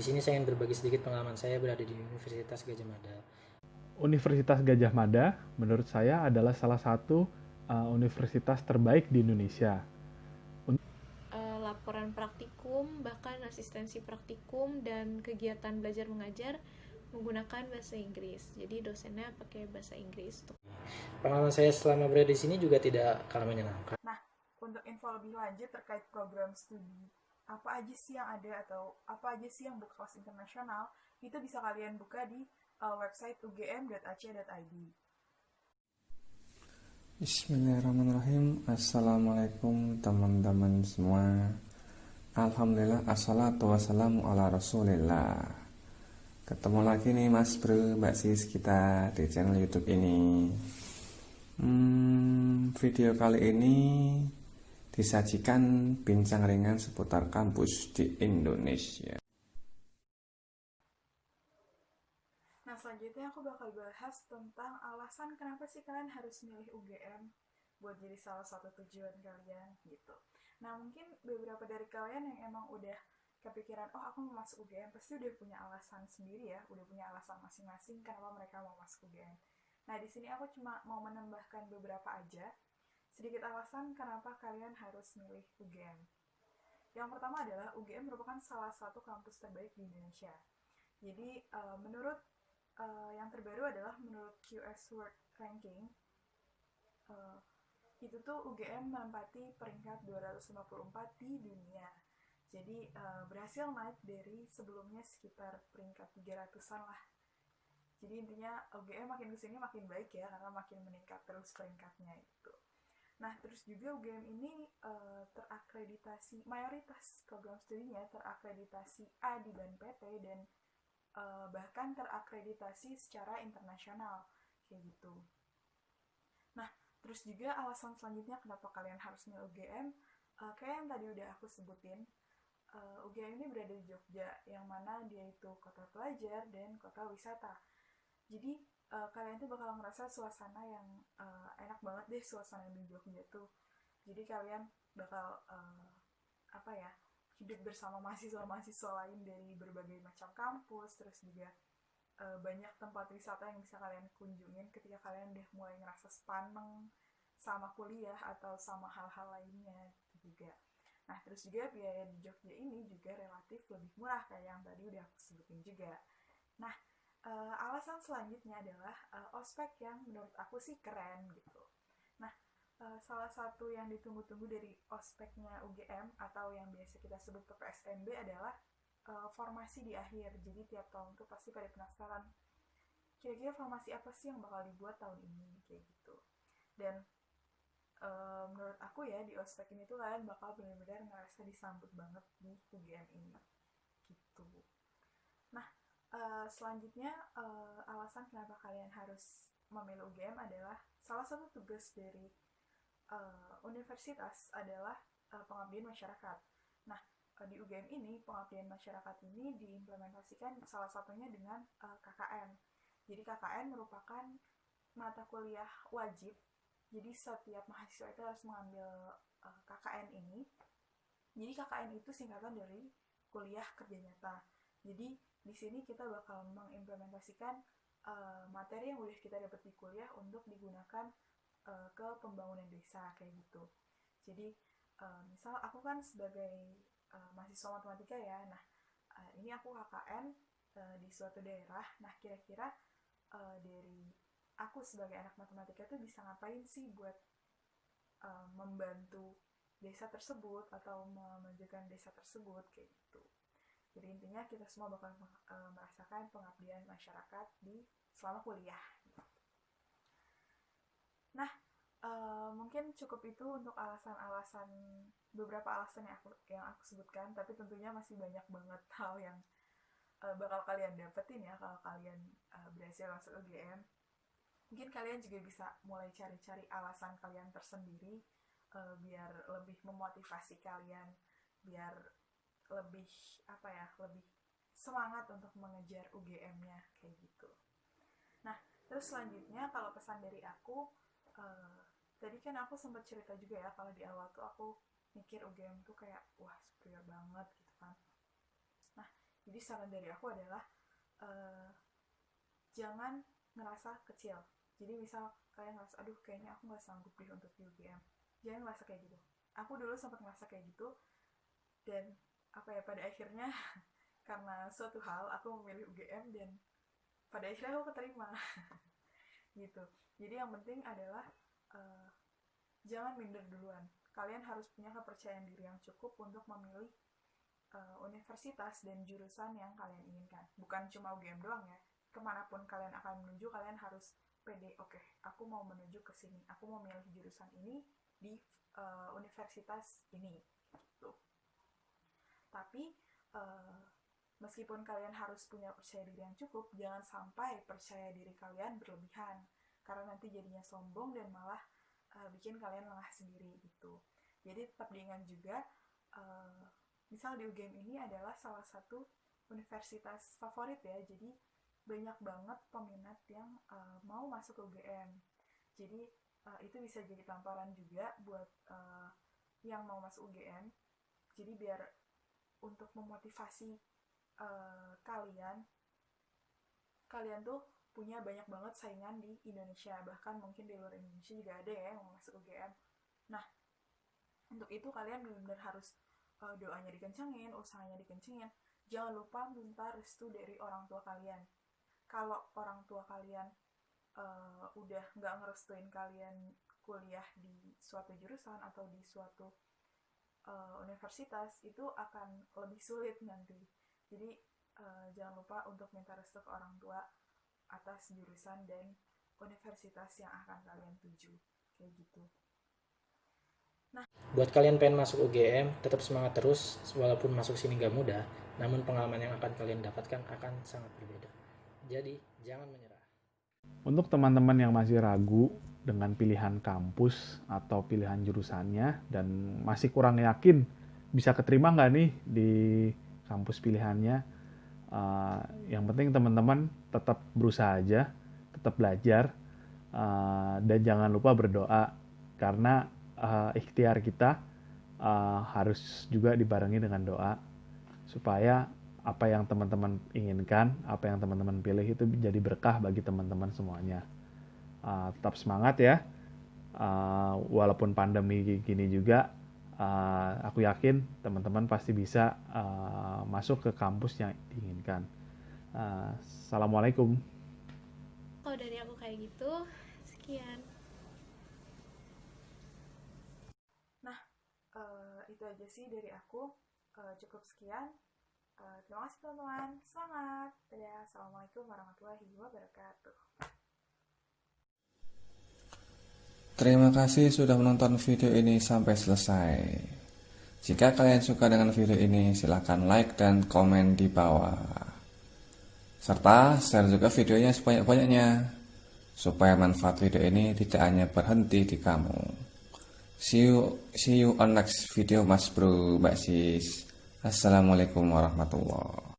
Di sini saya ingin berbagi sedikit pengalaman saya berada di Universitas Gadjah Mada. Universitas Gadjah Mada menurut saya adalah salah satu universitas terbaik di Indonesia. Laporan praktikum, bahkan asistensi praktikum dan kegiatan belajar mengajar menggunakan bahasa Inggris. Jadi dosennya pakai bahasa Inggris. Pengalaman saya selama berada di sini juga tidak kalah menyenangkan. Nah, untuk info lebih lanjut terkait program studi apa aja sih yang ada atau apa aja sih yang berkelas internasional, itu bisa kalian buka di website ugm.ac.id. Bismillahirrahmanirrahim. Assalamualaikum teman-teman semua. Alhamdulillah, assalatu wassalamu ala rasulillah. Ketemu lagi nih Mas Bro, Mbak Sis kita di channel YouTube ini. Video kali ini disajikan bincang ringan seputar kampus di Indonesia. Nah, selanjutnya aku bakal bahas tentang alasan kenapa sih kalian harus milih UGM buat jadi salah satu tujuan kalian gitu. Nah, mungkin beberapa dari kalian yang emang udah kepikiran, oh aku mau masuk UGM, pasti udah punya alasan sendiri ya, udah punya alasan masing-masing kenapa mereka mau masuk UGM. Nah, di sini aku cuma mau menambahkan beberapa aja, sedikit alasan kenapa kalian harus milih UGM. Yang pertama adalah UGM merupakan salah satu kampus terbaik di Indonesia. Jadi, menurut yang terbaru adalah menurut QS World Ranking, itu tuh UGM menempati peringkat 254 di dunia. Jadi berhasil naik dari sebelumnya sekitar peringkat 300-an lah. Jadi intinya UGM makin kesini makin baik ya, karena makin meningkat terus peringkatnya itu. Nah, terus juga UGM ini terakreditasi, mayoritas program studinya terakreditasi A di BNPT dan bahkan terakreditasi secara internasional kayak gitu. Nah, terus juga alasan selanjutnya kenapa kalian harus milih UGM, kayak yang tadi udah aku sebutin, UGM ini berada di Jogja, yang mana dia itu kota pelajar dan kota wisata. Jadi kalian tuh bakal ngerasa suasana yang enak banget deh, suasana di Jogja tuh. Jadi kalian bakal hidup bersama mahasiswa-mahasiswa lain dari berbagai macam kampus, terus juga banyak tempat wisata yang bisa kalian kunjungin ketika kalian udah mulai ngerasa sepaneng sama kuliah atau sama hal-hal lainnya gitu juga. Nah, terus juga biaya di Jogja ini juga relatif lebih murah kayak yang tadi udah aku sebutin juga. Nah, alasan selanjutnya adalah ospek yang menurut aku sih keren gitu. Nah, salah satu yang ditunggu-tunggu dari ospeknya UGM atau yang biasa kita sebut PPSMB adalah formasi di akhir. Jadi tiap tahun tuh pasti pada penasaran kira-kira formasi apa sih yang bakal dibuat tahun ini kayak gitu. Dan menurut aku ya di ospek ini tuh kalian bakal benar-benar ngerasa disambut banget di UGM ini gitu. Nah, selanjutnya alasan kenapa kalian harus memilih UGM adalah salah satu tugas dari universitas adalah pengabdian masyarakat. Nah, di UGM ini pengabdian masyarakat ini diimplementasikan salah satunya dengan KKN. Jadi KKN merupakan mata kuliah wajib. Jadi setiap mahasiswa itu harus mengambil KKN ini. Jadi KKN itu singkatan dari kuliah kerja nyata. Jadi di sini kita bakal mengimplementasikan materi yang udah kita dapat di kuliah untuk digunakan ke pembangunan desa kayak gitu. Jadi misal aku kan sebagai mahasiswa matematika ya, nah ini aku KKN di suatu daerah. Nah, kira-kira dari aku sebagai anak matematika tuh bisa ngapain sih buat membantu desa tersebut atau memajukan desa tersebut kayak gitu. Jadi intinya kita semua bakal merasakan pengabdian masyarakat di selama kuliah. Nah, mungkin cukup itu untuk alasan-alasan, beberapa alasan yang aku sebutkan, tapi tentunya masih banyak banget hal yang bakal kalian dapetin ya kalau kalian berhasil masuk UGM. Mungkin kalian juga bisa mulai cari-cari alasan kalian tersendiri biar lebih memotivasi kalian, biar lebih lebih semangat untuk mengejar UGM-nya kayak gitu. Nah, terus selanjutnya kalau pesan dari aku, tadi kan aku sempat cerita juga ya kalau di awal tuh aku mikir UGM tuh kayak wah superior banget gitu kan. Nah, Jadi saran dari aku adalah jangan ngerasa kecil. Jadi misal kalian ngerasa, aduh kayaknya aku nggak sanggup deh untuk di UGM, jangan ngerasa kayak gitu. Aku dulu sempat ngerasa kayak gitu, dan pada akhirnya karena suatu hal aku memilih UGM dan pada akhirnya aku keterima. Gitu. Jadi yang penting adalah jangan minder duluan. Kalian harus punya kepercayaan diri yang cukup untuk memilih universitas dan jurusan yang kalian inginkan. Bukan cuma UGM doang ya. Kemanapun kalian akan menuju, kalian harus pede. Oke, aku mau menuju ke sini. Aku mau milih jurusan ini di universitas ini. Gitu. Tapi meskipun kalian harus punya percaya diri yang cukup, jangan sampai percaya diri kalian berlebihan. Karena nanti jadinya sombong dan malah bikin kalian lengah sendiri gitu. Jadi tetap diingat juga, misal di UGM ini adalah salah satu universitas favorit ya. Jadi banyak banget peminat yang mau masuk ke UGM. Jadi itu bisa jadi tamparan juga buat yang mau masuk UGM. Jadi biar untuk memotivasi kalian tuh punya banyak banget saingan di Indonesia, bahkan mungkin di luar Indonesia juga ada ya yang mau masuk UGM. Nah, untuk itu kalian benar-benar harus doanya dikencengin, usahanya dikencengin. Jangan lupa minta restu dari orang tua kalian. Kalau orang tua kalian udah nggak ngerestuin kalian kuliah di suatu jurusan atau di suatu universitas, itu akan lebih sulit nanti. Jadi jangan lupa untuk minta restu ke orang tua atas jurusan dan universitas yang akan kalian tuju, kayak gitu. Buat kalian pengen masuk UGM, tetap semangat terus. Walaupun masuk sini gak mudah, namun pengalaman yang akan kalian dapatkan akan sangat berbeda. Jadi jangan menyerah. Untuk teman-teman yang masih ragu dengan pilihan kampus atau pilihan jurusannya dan masih kurang yakin bisa keterima nggak nih di kampus pilihannya, yang penting teman-teman tetap berusaha aja, tetap belajar, dan jangan lupa berdoa, karena ikhtiar kita harus juga dibarengi dengan doa supaya apa yang teman-teman inginkan, apa yang teman-teman pilih itu jadi berkah bagi teman-teman semuanya. Tetap semangat ya, walaupun pandemi gini juga, aku yakin teman-teman pasti bisa masuk ke kampus yang diinginkan. Assalamualaikum. Kalau dari aku kayak gitu, sekian. Nah, itu aja sih dari aku. Cukup sekian. Terima kasih teman-teman. Semangat. Dadah. Assalamualaikum warahmatullahi wabarakatuh. Terima kasih sudah menonton video ini sampai selesai. Jika kalian suka dengan video ini, silahkan like dan komen di bawah. Serta share juga videonya sebanyak-banyaknya, supaya manfaat video ini tidak hanya berhenti di kamu. See you on next video, Mas Bro, Mbak Sis. Assalamualaikum warahmatullahi wabarakatuh.